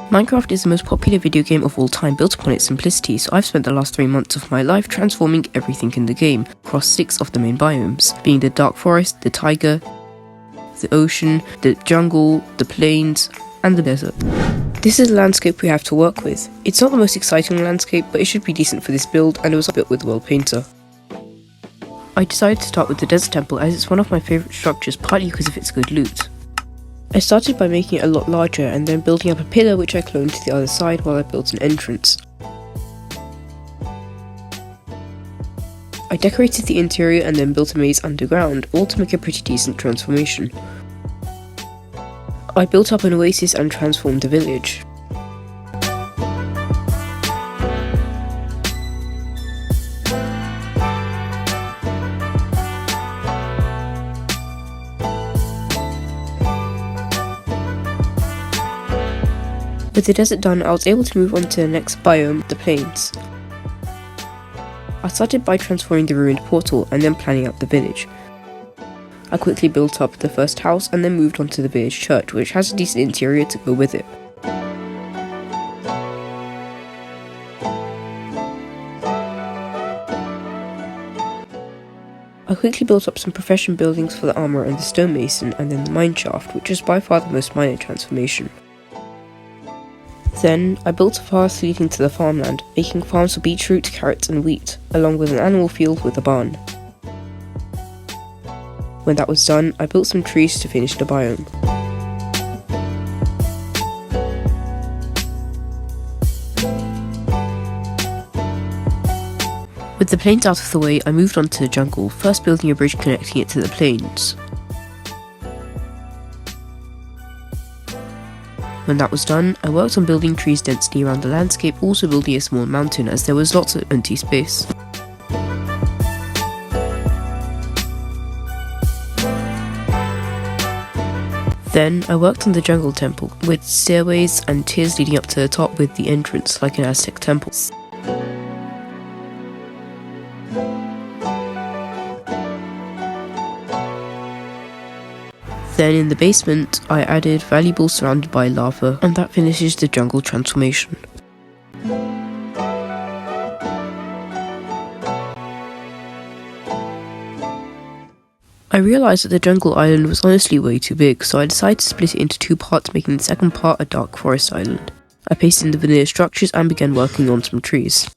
Minecraft is the most popular video game of all time, built upon its simplicity, so I've spent the last 3 months of my life transforming everything in the game across 6 of the main biomes, being the dark forest, the taiga, the ocean, the jungle, the plains, and the desert. This is the landscape we have to work with. It's not the most exciting landscape, but it should be decent for this build, and it was built with World Painter. I decided to start with the desert temple as it's one of my favourite structures, partly because of its good loot. I started by making it a lot larger and then building up a pillar which I cloned to the other side while I built an entrance. I decorated the interior and then built a maze underground, all to make a pretty decent transformation. I built up an oasis and transformed the village. With the desert done, I was able to move on to the next biome, the plains. I started by transforming the ruined portal and then planning out the village. I quickly built up the first house and then moved on to the village church, which has a decent interior to go with it. I quickly built up some profession buildings for the armourer and the stonemason, and then the mine shaft, which was by far the most minor transformation. Then, I built a path leading to the farmland, making farms for beetroot, carrots and wheat, along with an animal field with a barn. When that was done, I built some trees to finish the biome. With the plains out of the way, I moved on to the jungle, first building a bridge connecting it to the plains. When that was done, I worked on building trees density around the landscape, also building a small mountain as there was lots of empty space. Then I worked on the jungle temple, with stairways and tiers leading up to the top with the entrance like an Aztec temple. Then in the basement, I added valuables surrounded by lava, and that finishes the jungle transformation. I realised that the jungle island was honestly way too big, so I decided to split it into 2 parts, making the second part a dark forest island. I pasted in the vanilla structures and began working on some trees.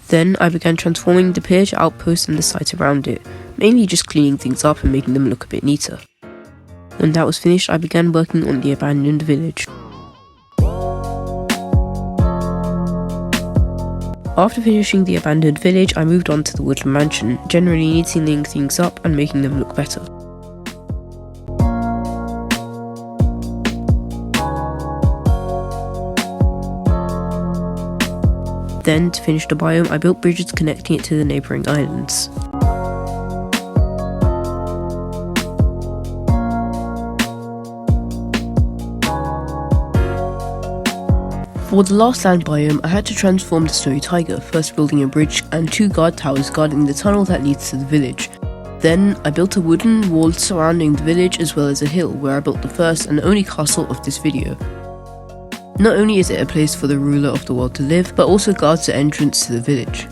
Then I began transforming the pillager outpost and the site around it, mainly just cleaning things up and making them look a bit neater. When that was finished, I began working on the abandoned village. After finishing the abandoned village, I moved on to the woodland mansion, generally neatening things up and making them look better. Then, to finish the biome, I built bridges connecting it to the neighbouring islands. For the last land biome, I had to transform the snowy taiga, first building a bridge and 2 guard towers guarding the tunnel that leads to the village. Then, I built a wooden wall surrounding the village as well as a hill, where I built the first and only castle of this video. Not only is it a place for the ruler of the world to live, but also guards the entrance to the village.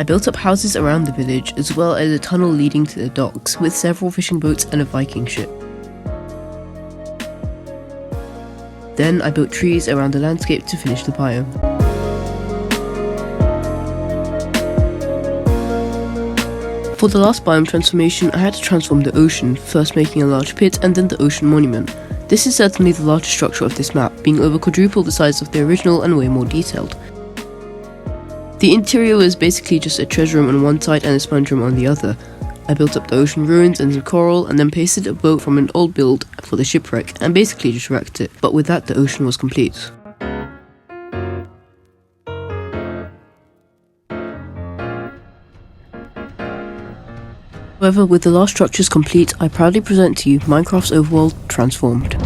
I built up houses around the village, as well as a tunnel leading to the docks, with several fishing boats and a Viking ship. Then I built trees around the landscape to finish the biome. For the last biome transformation, I had to transform the ocean, first making a large pit and then the ocean monument. This is certainly the largest structure of this map, being over quadruple the size of the original and way more detailed. The interior was basically just a treasure room on one side and a sponge room on the other. I built up the ocean ruins and some coral and then pasted a boat from an old build for the shipwreck and basically just wrecked it, but with that the ocean was complete. However, with the last structures complete, I proudly present to you Minecraft's overworld transformed.